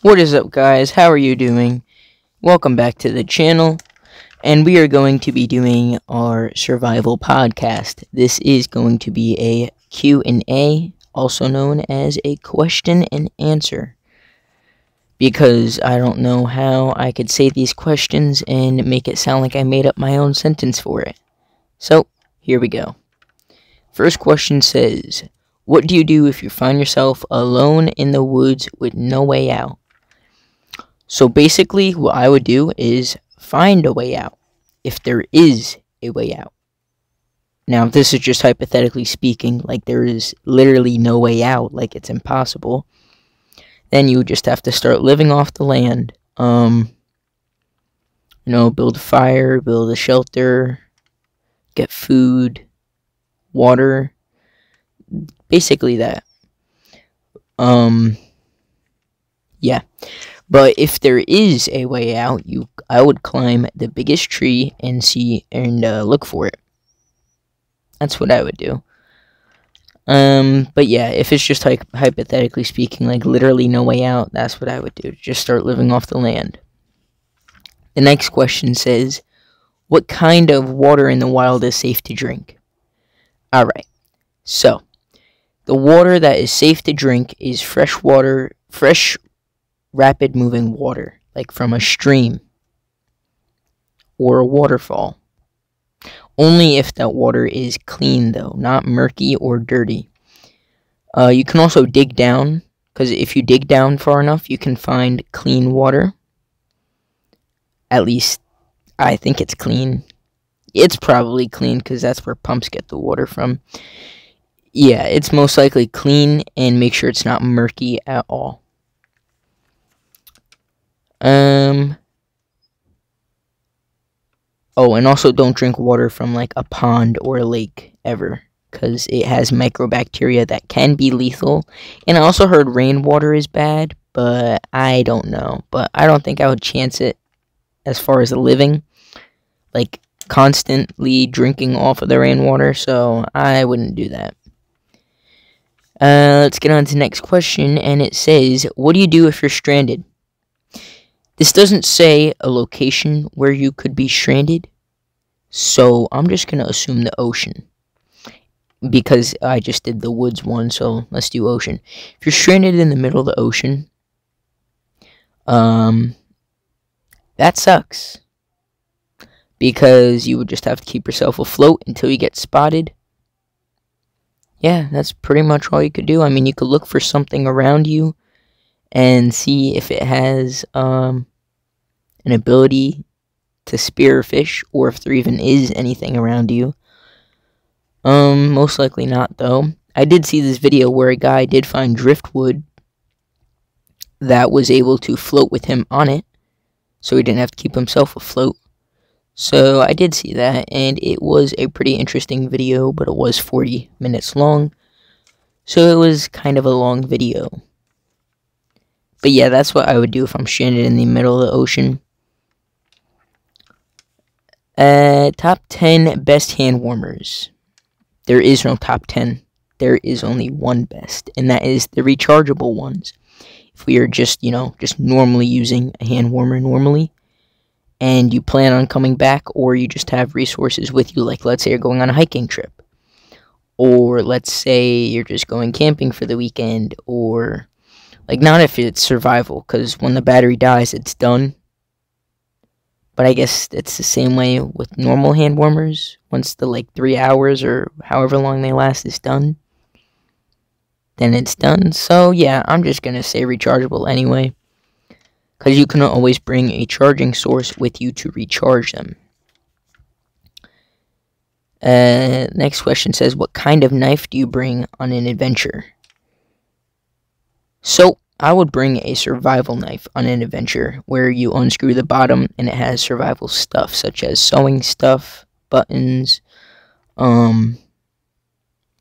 What is up, guys? How are you doing? Welcome back to the channel, and we are going to be doing our survival podcast. This is going to be a Q&A, also known as a question and answer, because I don't know how I could say these questions and make it sound like I made up my own sentence for it. So, here we go. First question says, what do you do if you find yourself alone in the woods with no way out? So basically, what I would do is find a way out, if there is a way out. Now, if this is just hypothetically speaking, like there is literally no way out, like it's impossible, then you would just have to start living off the land. Build a fire, build a shelter, get food, water, basically that. Yeah. But if there is a way out, I would climb the biggest tree and look for it. That's what I would do. But yeah, if it's just hypothetically speaking, like literally no way out, that's what I would do. Just start living off the land. The next question says, what kind of water in the wild is safe to drink? Alright, so the water that is safe to drink is fresh, rapid moving water, like from a stream or a waterfall. Only if that water is clean, though, not murky or dirty. You can also dig down, because if you dig down far enough, you can find clean water. At least, I think it's clean. It's probably clean, because that's where pumps get the water from. Yeah, it's most likely clean, and make sure it's not murky at all. Oh, and also don't drink water from like a pond or a lake ever, because it has microbacteria that can be lethal. And I also heard rainwater is bad, but I don't know. But I don't think I would chance it as far as living, like constantly drinking off of the rainwater, so I wouldn't do that. Let's get on to the next question, and it says, what do you do if you're stranded? This doesn't say a location where you could be stranded, so I'm just going to assume the ocean, because I just did the woods one, so let's do ocean. If you're stranded in the middle of the ocean, that sucks, because you would just have to keep yourself afloat until you get spotted. Yeah, that's pretty much all you could do. I mean, you could look for something around you and see if it has an ability to spear fish, or if there even is anything around you. Most likely not, though. I did see this video where a guy did find driftwood that was able to float with him on it, so he didn't have to keep himself afloat. So I did see that, and it was a pretty interesting video, but it was 40 minutes long, so it was kind of a long video. But yeah, that's what I would do if I'm stranded in the middle of the ocean. Top 10 best hand warmers. There is no top 10. There is only one best, and that is the rechargeable ones. If we are just normally using a hand warmer normally, and you plan on coming back, or you just have resources with you, like let's say you're going on a hiking trip, or let's say you're just going camping for the weekend, or like, not if it's survival, because when the battery dies, it's done. But I guess it's the same way with normal hand warmers. Once the 3 hours or however long they last is done, then it's done. So yeah, I'm just going to say rechargeable anyway, because you can always bring a charging source with you to recharge them. Next question says, what kind of knife do you bring on an adventure? So, I would bring a survival knife on an adventure, where you unscrew the bottom and it has survival stuff, such as sewing stuff, buttons,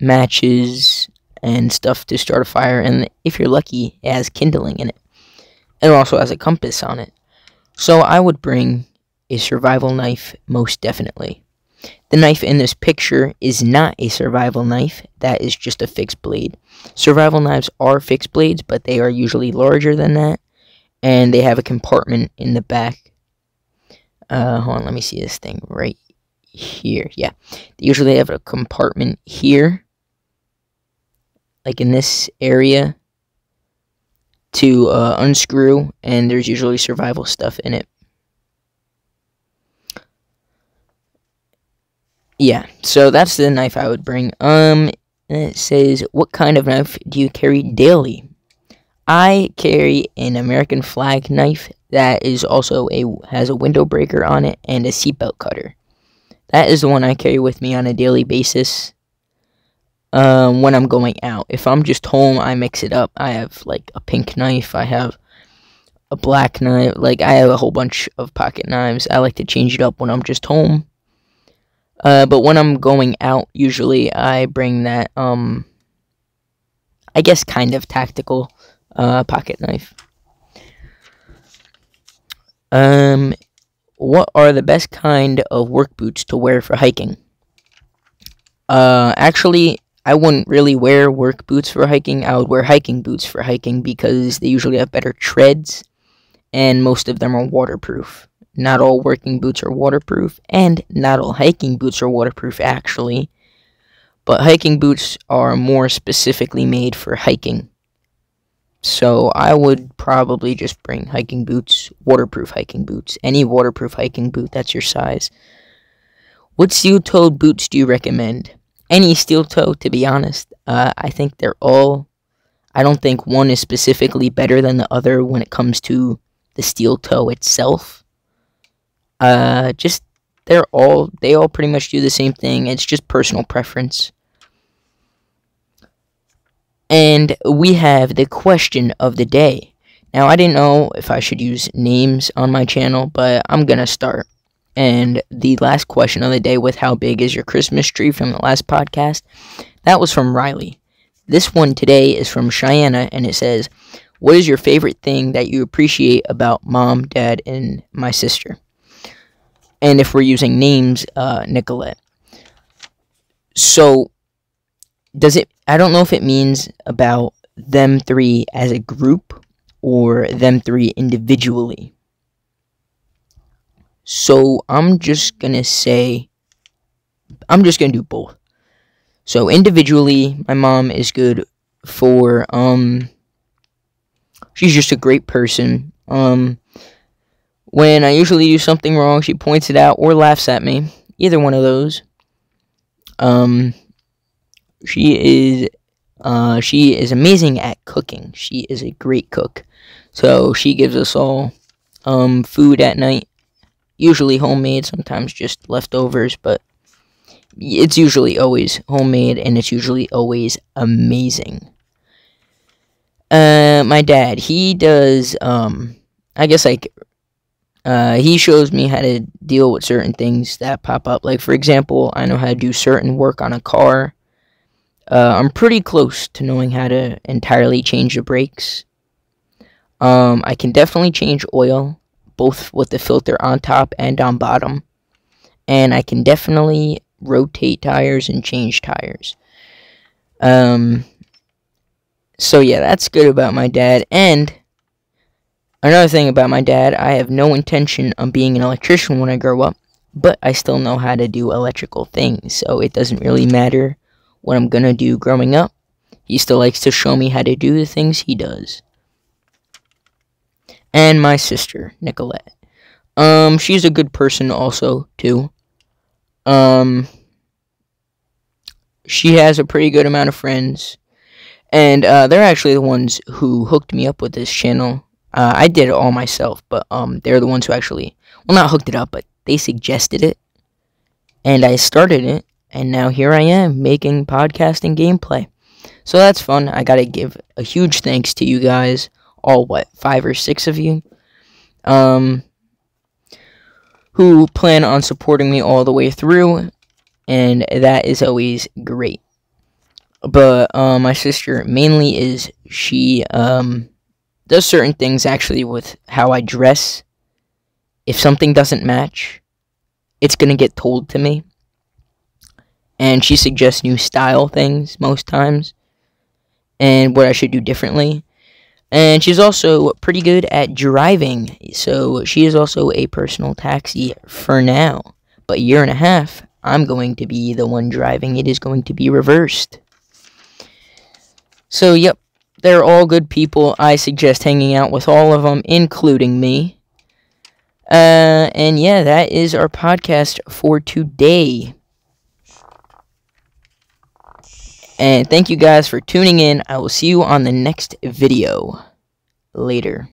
matches, and stuff to start a fire, and if you're lucky, it has kindling in it. It also has a compass on it. So I would bring a survival knife, most definitely. The knife in this picture is not a survival knife, that is just a fixed blade. Survival knives are fixed blades, but they are usually larger than that, and they have a compartment in the back. Hold on, let me see this thing right here. Yeah, they usually have a compartment here, like in this area, to unscrew, and there's usually survival stuff in it. Yeah, so that's the knife I would bring. It says, what kind of knife do you carry daily? I carry an American flag knife that is also has a window breaker on it and a seatbelt cutter. That is the one I carry with me on a daily basis. When I'm going out. If I'm just home, I mix it up. I have like a pink knife. I have a black knife. Like, I have a whole bunch of pocket knives. I like to change it up when I'm just home. But when I'm going out, usually I bring that, I guess kind of tactical, pocket knife. What are the best kind of work boots to wear for hiking? Actually, I wouldn't really wear work boots for hiking. I would wear hiking boots for hiking because they usually have better treads, and most of them are waterproof. Not all working boots are waterproof, and not all hiking boots are waterproof, actually. But hiking boots are more specifically made for hiking. So I would probably just bring hiking boots, waterproof hiking boots, any waterproof hiking boot that's your size. What steel-toed boots do you recommend? Any steel toe, to be honest. I think they're all... I don't think one is specifically better than the other when it comes to the steel toe itself. They all pretty much do the same thing. It's just personal preference. And we have the question of the day. Now, I didn't know if I should use names on my channel, but I'm gonna start. And the last question of the day, with how big is your Christmas tree, from the last podcast, that was from Riley. This one today is from Cheyenne, and it says, what is your favorite thing that you appreciate about Mom, Dad, and my sister? And if we're using names, Nicolette. So, I don't know if it means about them three as a group or them three individually. So I'm just going to do both. So individually, my mom is good for, she's just a great person. When I usually do something wrong, she points it out or laughs at me. Either one of those. She is amazing at cooking. She is a great cook. So she gives us all food at night. Usually homemade, sometimes just leftovers, but it's usually always homemade, and it's usually always amazing. My dad, he does, I guess, like, he shows me how to deal with certain things that pop up. Like, for example, I know how to do certain work on a car. I'm pretty close to knowing how to entirely change the brakes. I can definitely change oil, both with the filter on top and on bottom. And I can definitely rotate tires and change tires. So yeah, that's good about my dad. And another thing about my dad, I have no intention of being an electrician when I grow up, but I still know how to do electrical things, so it doesn't really matter what I'm gonna do growing up. He still likes to show me how to do the things he does. And my sister, Nicolette. She's a good person also, too. She has a pretty good amount of friends. And, they're actually the ones who hooked me up with this channel. I did it all myself, but, they're the ones who actually, well, not hooked it up, but they suggested it. And I started it, and now here I am, making podcasting gameplay. So that's fun. I gotta give a huge thanks to you guys. All, 5 or 6 of you, who plan on supporting me all the way through, and that is always great. But, my sister, mainly she does certain things, actually, with how I dress. If something doesn't match, it's gonna get told to me, and she suggests new style things, most times, and what I should do differently. And she's also pretty good at driving, so she is also a personal taxi for now. But a year and a half, I'm going to be the one driving. It is going to be reversed. So, yep, they're all good people. I suggest hanging out with all of them, including me. And yeah, that is our podcast for today. And thank you guys for tuning in. I will see you on the next video. Later.